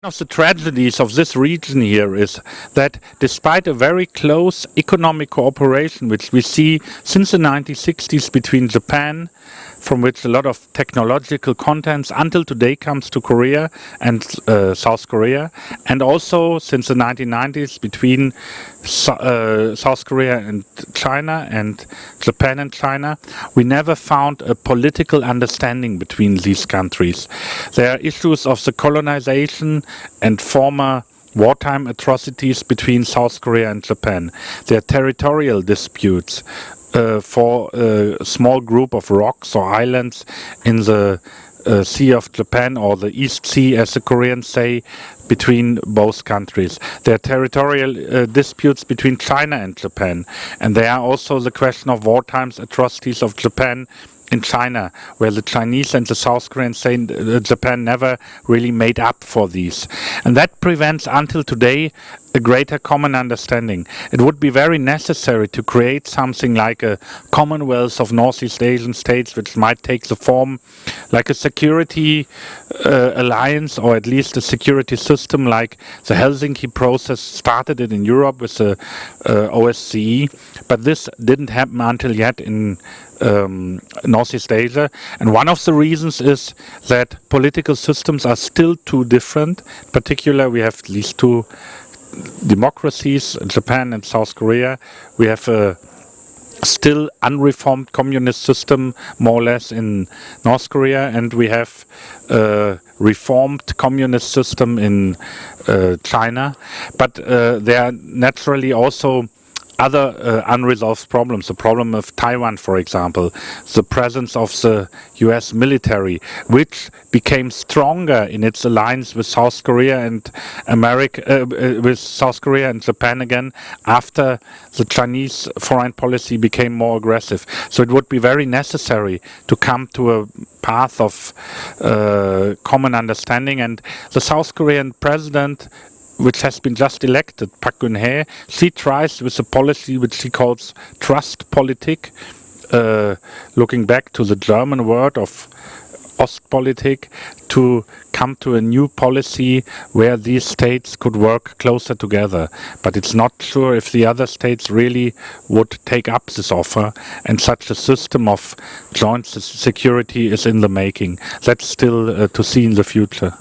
One of the tragedies of this region here is that despite a very close economic cooperation which we see since the 1960s between Japan, from which a lot of technological contents until today comes to Korea and South Korea, and also since the 1990s between South Korea and China and Japan and China, we never found a political understanding between these countries. There are issues of the colonization and former wartime atrocities between South Korea and Japan. There are territorial disputes for a small group of rocks or islands in the Sea of Japan, or the East Sea as the Koreans say, between both countries. There are territorial disputes between China and Japan, and there are also the question of wartime atrocities of Japan in China, where the Chinese and the South Koreans say Japan never really made up for these. And that prevents until today a greater common understanding. It would be very necessary to create something like a Commonwealth of Northeast Asian states, which might take the form like a security alliance, or at least a security system like the Helsinki process started it in Europe with the OSCE, but this didn't happen until yet in Northeast Asia. And one of the reasons is that political systems are still too different. In particular, we have these two democracies, Japan and South Korea. We have a still unreformed communist system, more or less, in North Korea, and we have a reformed communist system in China. But there are naturally also other unresolved problems. The problem of Taiwan, for example, the presence of the US military, which became stronger in its alliance with South Korea and with South Korea and Japan again after the Chinese foreign policy became more aggressive. So it would be very necessary to come to a path of common understanding, and the South Korean president, which has been just elected, Park Geun-hye, she tries with a policy which she calls trust politik, looking back to the German word of Ostpolitik, to come to a new policy where these states could work closer together. But it's not sure if the other states really would take up this offer, and such a system of joint security is in the making. That's still to see in the future.